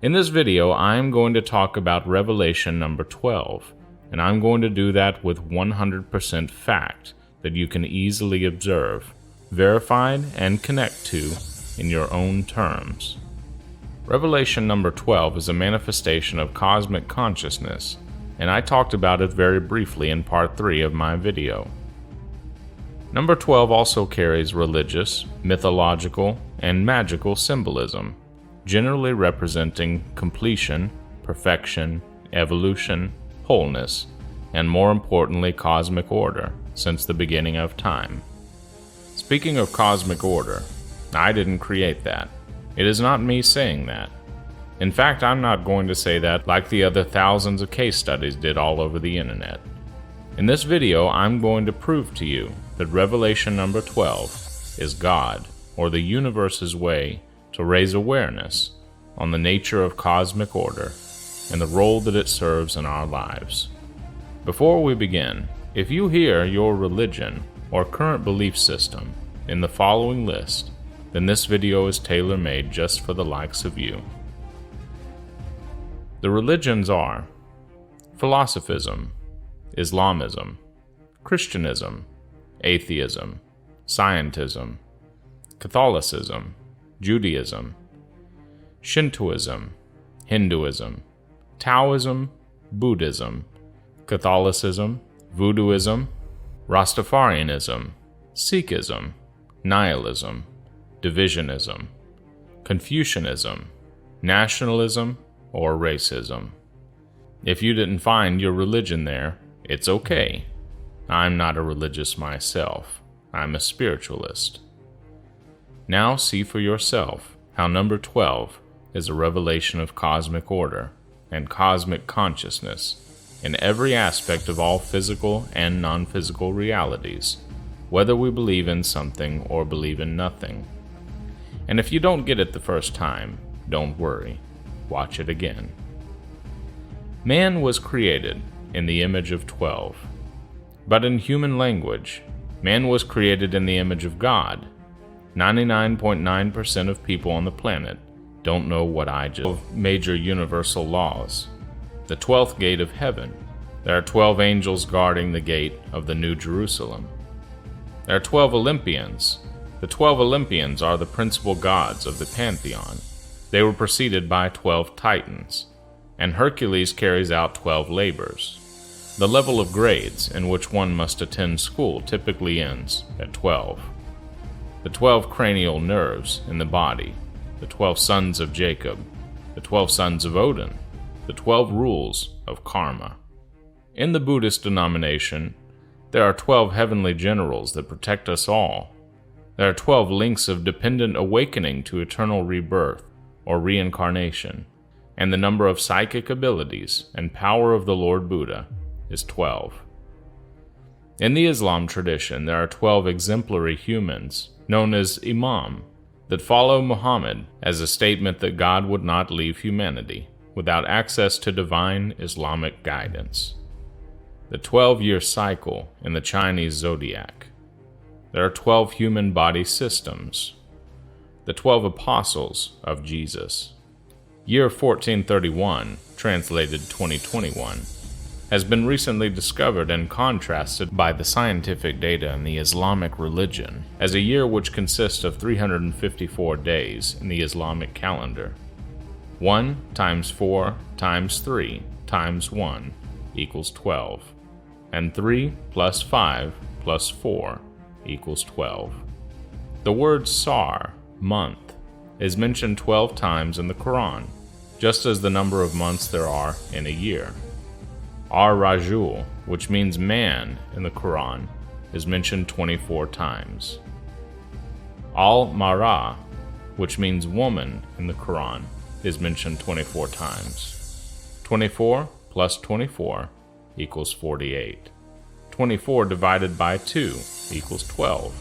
In this video, I'm going to talk about revelation number 12, and I'm going to do that with 100% fact that you can easily observe, verified, and connect to in your own terms. Revelation number 12 is a manifestation of cosmic consciousness, and I talked about it very briefly in part 3 of my video. Number 12 also carries religious, mythological, and magical symbolism, generally representing completion, perfection, evolution, wholeness, and more importantly, cosmic order since the beginning of time. Speaking of cosmic order, I didn't create that. It is not me saying that. In fact, I'm not going to say that like the other thousands of case studies did all over the internet. In this video, I'm going to prove to you that revelation number 12 is God, or the universe's way to raise awareness on the nature of cosmic order and the role that it serves in our lives. Before we begin, if you hear your religion or current belief system in the following list, then this video is tailor-made just for the likes of you. The religions are philosophism, Islamism, Christianism, atheism, scientism, Catholicism, Judaism, Shintoism, Hinduism, Taoism, Buddhism, Catholicism, Voodooism, Rastafarianism, Sikhism, Nihilism, Divisionism, Confucianism, nationalism, or racism. If you didn't find your religion there, it's okay. I'm not a religious myself. I'm a spiritualist. Now see for yourself how number 12 is a revelation of cosmic order and cosmic consciousness in every aspect of all physical and non-physical realities, whether we believe in something or believe in nothing. And if you don't get it the first time, don't worry. Watch it again. Man was created in the image of 12. But in human language, man was created in the image of God. 99.9% of people on the planet don't know what I just major universal laws. The 12th gate of heaven. There are 12 angels guarding the gate of the New Jerusalem. There are 12 Olympians. The 12 Olympians are the principal gods of the pantheon. They were preceded by 12 titans, and Hercules carries out 12 labors. The level of grades in which one must attend school typically ends at 12. The 12 cranial nerves in the body, the 12 sons of Jacob, the 12 sons of Odin, the 12 rules of karma. In the Buddhist denomination, there are 12 heavenly generals that protect us all. There are 12 links of dependent awakening to eternal rebirth or reincarnation, and the number of psychic abilities and power of the Lord Buddha is 12. In the Islam tradition, there are 12 exemplary humans, known as Imam, that follow Muhammad as a statement that God would not leave humanity without access to divine Islamic guidance. The 12-year cycle in the Chinese zodiac. There are 12 human body systems. The 12 apostles of Jesus. Year 1431, translated 2021, has been recently discovered and contrasted by the scientific data in the Islamic religion as a year which consists of 354 days in the Islamic calendar. 1 times 4 times 3 times 1 equals 12, and 3 plus 5 plus 4 equals 12. The word Sar, month, is mentioned 12 times in the Quran, just as the number of months there are in a year. Ar-Rajul, which means man in the Quran, is mentioned 24 times. Al-Mara, which means woman in the Quran, is mentioned 24 times. 24 plus 24 equals 48. 24 divided by 2 equals 12.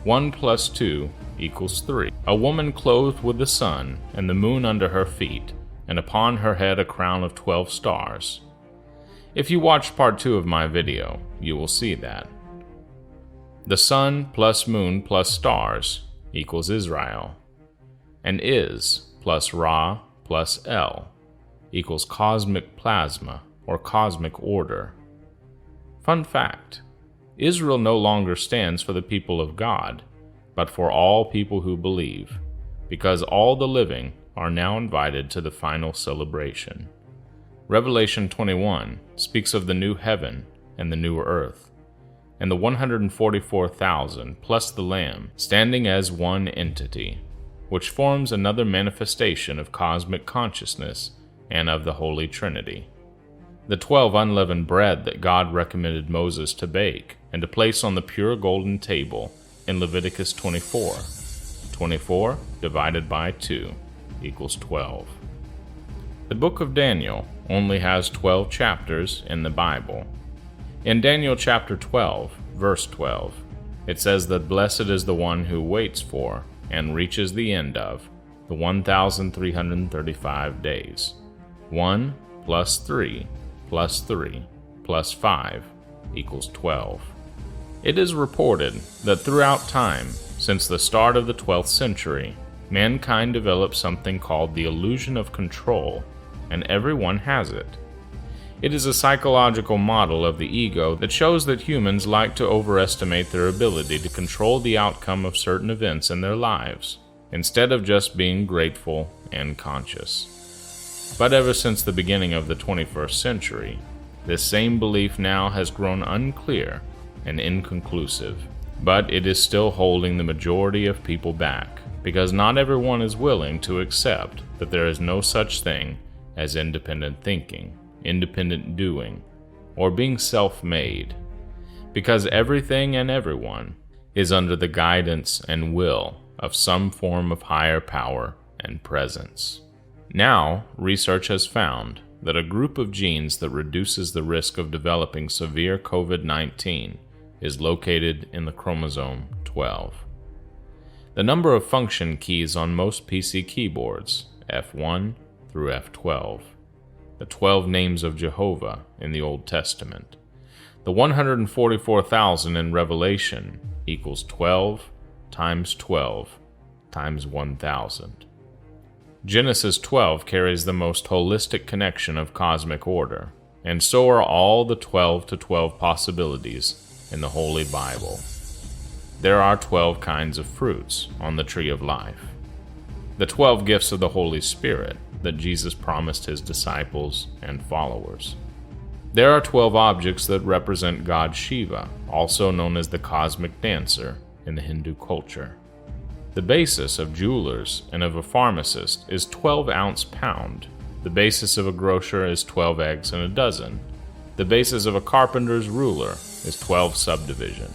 1 plus 2 equals 3. A woman clothed with the sun and the moon under her feet, and upon her head a crown of 12 stars. If you watched part 2 of my video, you will see that. The sun plus moon plus stars equals Israel, and is plus Ra plus L equals cosmic plasma or cosmic order. Fun fact: Israel no longer stands for the people of God, but for all people who believe, because all the living are now invited to the final celebration. Revelation 21 speaks of the new heaven and the new earth, and the 144,000 plus the Lamb standing as one entity, which forms another manifestation of cosmic consciousness and of the Holy Trinity. The 12 unleavened bread that God recommended Moses to bake and to place on the pure golden table in Leviticus 24. 24 divided by 2 equals 12. The book of Daniel only has 12 chapters in the Bible. In Daniel chapter 12, verse 12, it says that blessed is the one who waits for and reaches the end of the 1,335 days. 1 plus 3 plus 3 plus 5 equals 12. It is reported that throughout time, since the start of the 12th century, mankind developed something called the illusion of control, and everyone has it. It is a psychological model of the ego that shows that humans like to overestimate their ability to control the outcome of certain events in their lives, instead of just being grateful and conscious. But ever since the beginning of the 21st century, this same belief now has grown unclear and inconclusive, but it is still holding the majority of people back, because not everyone is willing to accept that there is no such thing as independent thinking, independent doing, or being self-made, because everything and everyone is under the guidance and will of some form of higher power and presence. Now, research has found that a group of genes that reduces the risk of developing severe COVID-19 is located in the chromosome 12. The number of function keys on most PC keyboards, F1 through F12. The 12 names of Jehovah in the Old Testament. The 144,000 in Revelation equals 12 times 12 times 1,000. Genesis 12 carries the most holistic connection of cosmic order, and so are all the 12 to 12 possibilities in the Holy Bible. There are 12 kinds of fruits on the tree of life. The 12 gifts of the Holy Spirit that Jesus promised his disciples and followers. There are 12 objects that represent God Shiva, also known as the cosmic dancer in the Hindu culture. The basis of jewelers and of a pharmacist is 12-ounce pound. The basis of a grocer is 12 eggs in a dozen. The basis of a carpenter's ruler is 12 subdivision.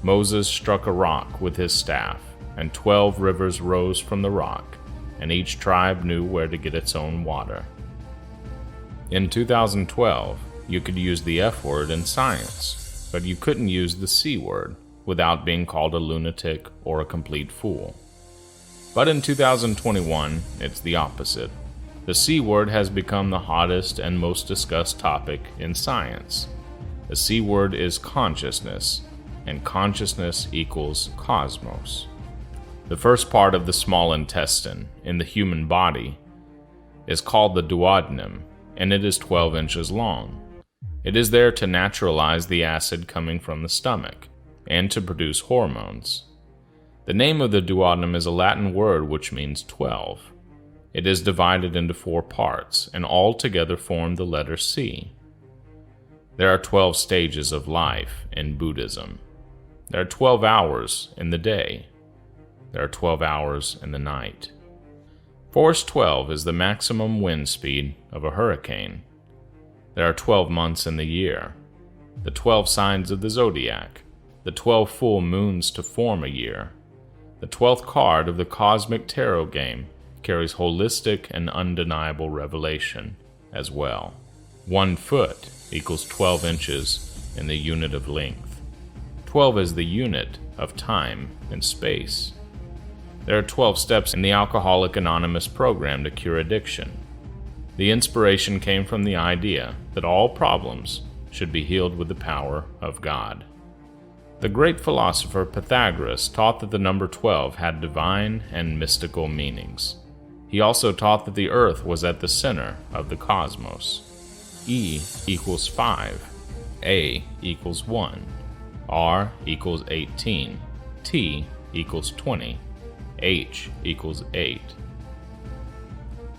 Moses struck a rock with his staff, and 12 rivers rose from the rock, and each tribe knew where to get its own water. In 2012, you could use the F word in science, but you couldn't use the C word without being called a lunatic or a complete fool. But in 2021, it's the opposite. The C word has become the hottest and most discussed topic in science. The C word is consciousness, and consciousness equals cosmos. The first part of the small intestine in the human body is called the duodenum, and it is 12 inches long. It is there to naturalize the acid coming from the stomach and to produce hormones. The name of the duodenum is a Latin word which means 12. It is divided into 4 parts, and all together form the letter C. There are 12 stages of life in Buddhism. There are 12 hours in the day. There are 12 hours in the night. Force 12 is the maximum wind speed of a hurricane. There are 12 months in the year. The 12 signs of the zodiac. The 12 full moons to form a year. The 12th card of the cosmic tarot game carries holistic and undeniable revelation as well. 1 foot equals 12 inches in the unit of length. 12 is the unit of time and space. There are 12 steps in the Alcoholics Anonymous program to cure addiction. The inspiration came from the idea that all problems should be healed with the power of God. The great philosopher Pythagoras taught that the number 12 had divine and mystical meanings. He also taught that the earth was at the center of the cosmos. E equals 5, A equals 1, R equals 18, T equals 20, H equals 8.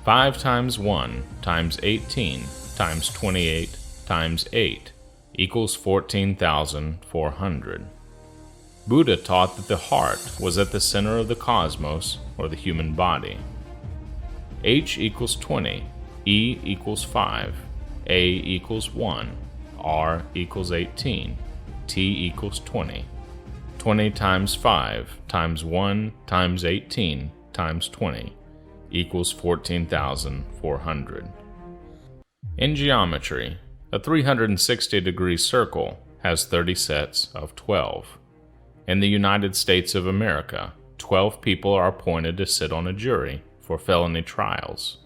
5 times 1 times 18 times 28 times 8 equals 14,400. Buddha taught that the heart was at the center of the cosmos, or the human body. H equals 20, E equals 5, A equals 1, R equals 18, T equals 20. 20 times 5 times 1 times 18 times 20 equals 14,400. In geometry, a 360-degree circle has 30 sets of 12. In the United States of America, 12 people are appointed to sit on a jury for felony trials.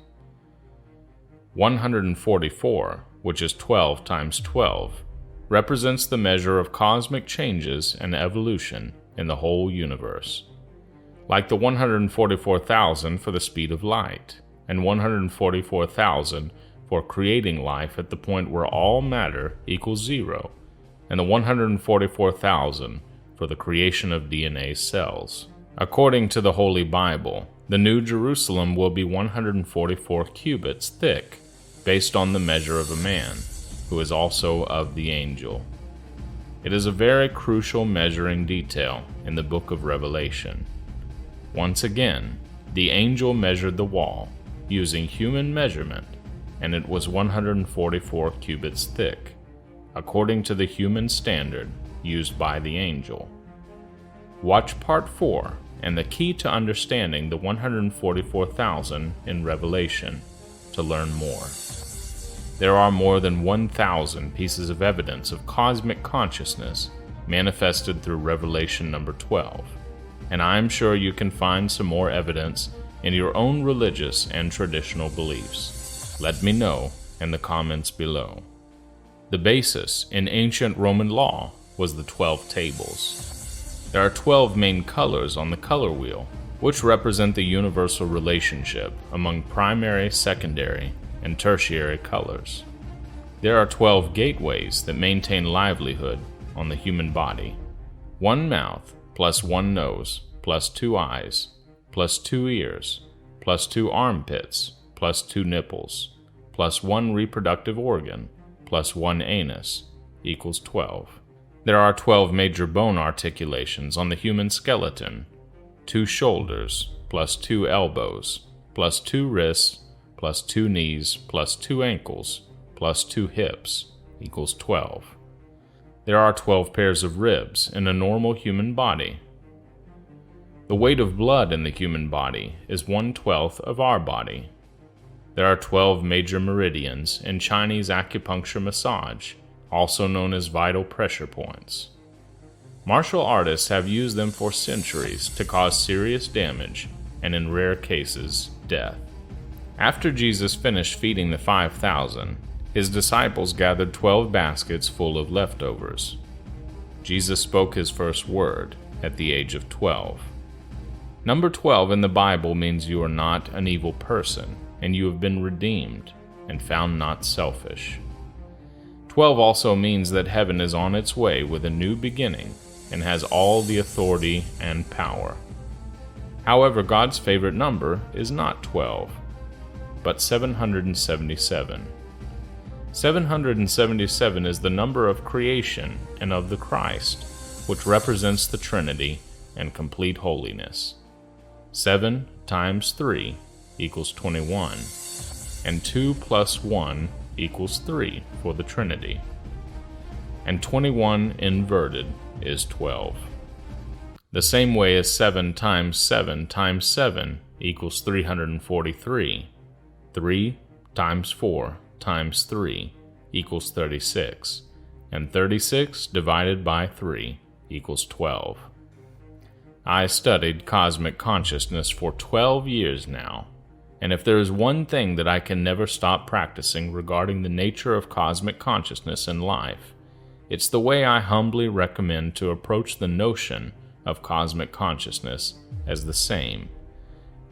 144, which is 12 times 12, represents the measure of cosmic changes and evolution in the whole universe. Like the 144,000 for the speed of light, and 144,000 for creating life at the point where all matter equals 0, and the 144,000 for the creation of DNA cells. According to the Holy Bible, the New Jerusalem will be 144 cubits thick, based on the measure of a man, who is also of the angel. It is a very crucial measuring detail in the book of Revelation. Once again, the angel measured the wall using human measurement, and it was 144 cubits thick, according to the human standard used by the angel. Watch Part 4 and the key to understanding the 144,000 in Revelation to learn more. There are more than 1,000 pieces of evidence of cosmic consciousness manifested through Revelation number 12, and I am sure you can find some more evidence in your own religious and traditional beliefs. Let me know in the comments below. The basis in ancient Roman law was the 12 tables. There are 12 main colors on the color wheel, which represent the universal relationship among primary, secondary, and tertiary colors. There are 12 gateways that maintain livelihood on the human body. 1 mouth, plus 1 nose, plus 2 eyes, plus 2 ears, plus 2 armpits, plus 2 nipples, plus 1 reproductive organ, plus 1 anus, equals 12. There are 12 major bone articulations on the human skeleton. 2 shoulders, plus 2 elbows, plus 2 wrists, plus 2 knees, plus 2 ankles, plus 2 hips, equals 12. There are 12 pairs of ribs in a normal human body. The weight of blood in the human body is 1/12 of our body. There are 12 major meridians in Chinese acupuncture massage, also known as vital pressure points. Martial artists have used them for centuries to cause serious damage and, in rare cases, death. After Jesus finished feeding the 5,000, his disciples gathered 12 baskets full of leftovers. Jesus spoke his first word at the age of 12. Number 12 in the Bible means you are not an evil person, and you have been redeemed and found not selfish. 12 also means that heaven is on its way with a new beginning and has all the authority and power. However, God's favorite number is not 12, but 777. 777 is the number of creation and of the Christ, which represents the Trinity and complete holiness. 7 times 3 equals 21, and 2 plus 1 equals 3 for the Trinity. And 21 inverted is 12. The same way as 7 times 7 times 7 equals 343. 3 times 4 times 3 equals 36, and 36 divided by 3 equals 12. I studied cosmic consciousness for 12 years now, and if there is one thing that I can never stop practicing regarding the nature of cosmic consciousness in life, it's the way I humbly recommend to approach the notion of cosmic consciousness as the same,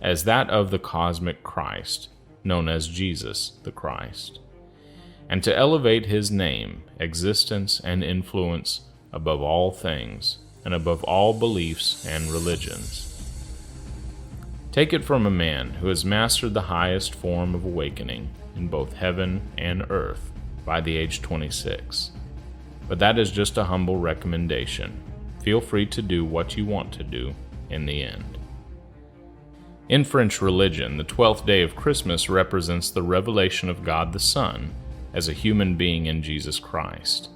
as that of the cosmic Christ, known as Jesus the Christ, and to elevate his name, existence, and influence above all things and above all beliefs and religions. Take it from a man who has mastered the highest form of awakening in both heaven and earth by the age 26. But that is just a humble recommendation. Feel free to do what you want to do in the end. In French religion, the 12th day of Christmas represents the revelation of God the Son as a human being in Jesus Christ.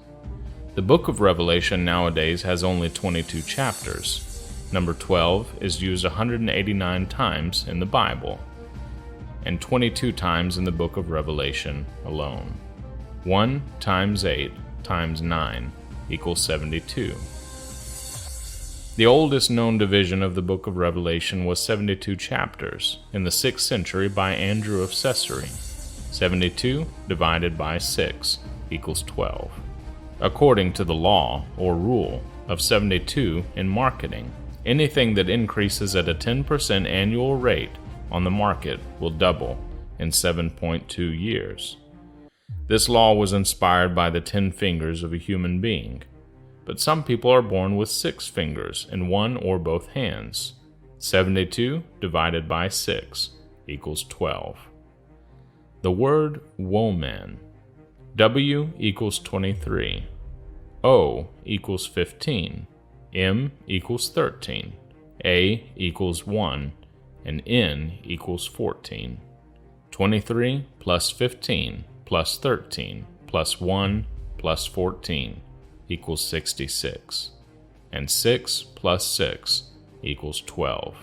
The book of Revelation nowadays has only 22 chapters. Number 12 is used 189 times in the Bible, and 22 times in the book of Revelation alone. 1 times 8 times 9 equals 72. The oldest known division of the book of Revelation was 72 chapters in the 6th century by Andrew of Caesarea. 72 divided by 6 equals 12. According to the law or rule of 72 in marketing, anything that increases at a 10% annual rate on the market will double in 7.2 years. This law was inspired by the 10 fingers of a human being, but some people are born with 6 fingers in one or both hands. 72 divided by 6 equals 12. The word woman. W equals 23. O equals 15. M equals 13. A equals 1. And N equals 14. 23 plus 15 plus 13 plus 1 plus 14 equals 66. And 6 plus 6 equals 12.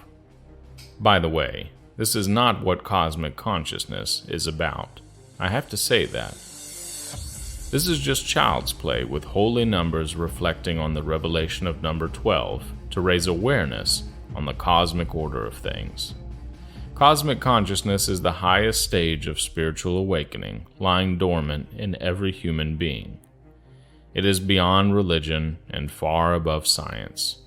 By the way, this is not what cosmic consciousness is about. I have to say that. This is just child's play with holy numbers reflecting on the revelation of number 12 to raise awareness on the cosmic order of things. Cosmic consciousness is the highest stage of spiritual awakening, lying dormant in every human being. It is beyond religion and far above science.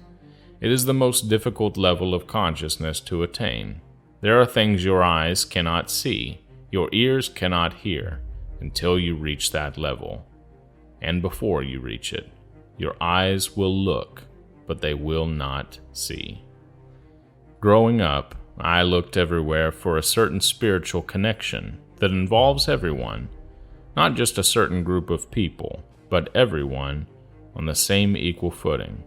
It is the most difficult level of consciousness to attain. There are things your eyes cannot see, your ears cannot hear, until you reach that level. And before you reach it, your eyes will look, but they will not see. Growing up, I looked everywhere for a certain spiritual connection that involves everyone, not just a certain group of people, but everyone on the same equal footing.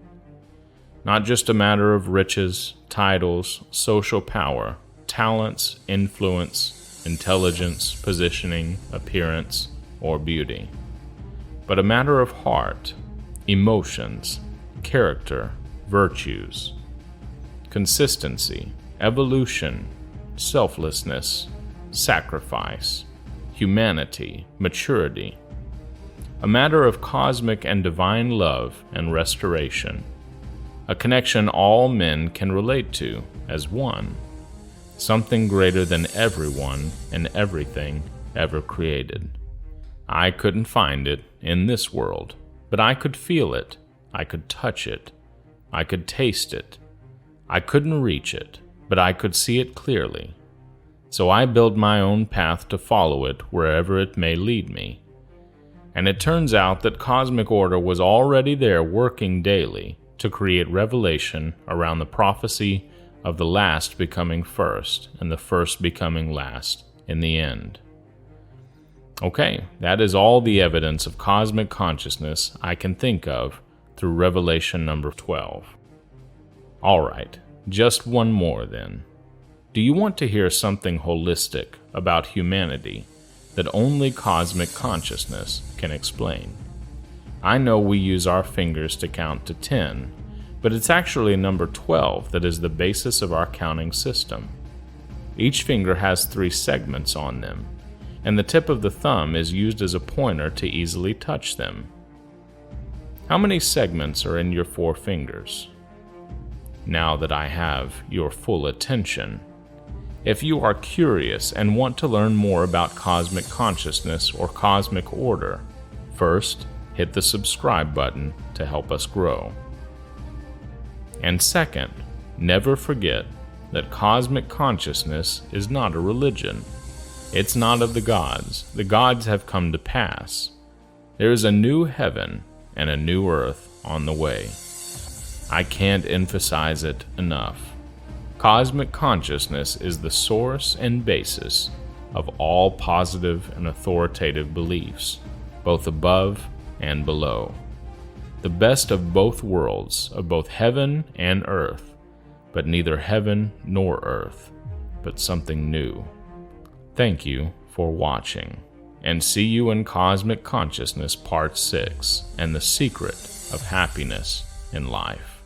Not just a matter of riches, titles, social power, talents, influence, intelligence, positioning, appearance, or beauty, but a matter of heart, emotions, character, virtues, consistency, evolution, selflessness, sacrifice, humanity, maturity. A matter of cosmic and divine love and restoration. A connection all men can relate to as one. Something greater than everyone and everything ever created. I couldn't find it in this world, but I could feel it. I could touch it. I could taste it. I couldn't reach it, but I could see it clearly. So I build my own path to follow it wherever it may lead me. And it turns out that cosmic order was already there working daily to create revelation around the prophecy of the last becoming first and the first becoming last in the end. Okay, that is all the evidence of cosmic consciousness I can think of through Revelation number 12. All right, just one more then. Do you want to hear something holistic about humanity that only cosmic consciousness can explain? I know we use our fingers to count to 10, but it's actually number 12 that is the basis of our counting system. Each finger has 3 segments on them, and the tip of the thumb is used as a pointer to easily touch them. How many segments are in your 4 fingers? Now that I have your full attention, if you are curious and want to learn more about cosmic consciousness or cosmic order, first, hit the subscribe button to help us grow. And second, never forget that cosmic consciousness is not a religion. It's not of the gods. The gods have come to pass. There is a new heaven and a new earth on the way. I can't emphasize it enough. Cosmic consciousness is the source and basis of all positive and authoritative beliefs, both above and below. The best of both worlds, of both heaven and earth, but neither heaven nor earth, but something new. Thank you for watching, and see you in Cosmic Consciousness Part 6 and the Secret of Happiness in Life.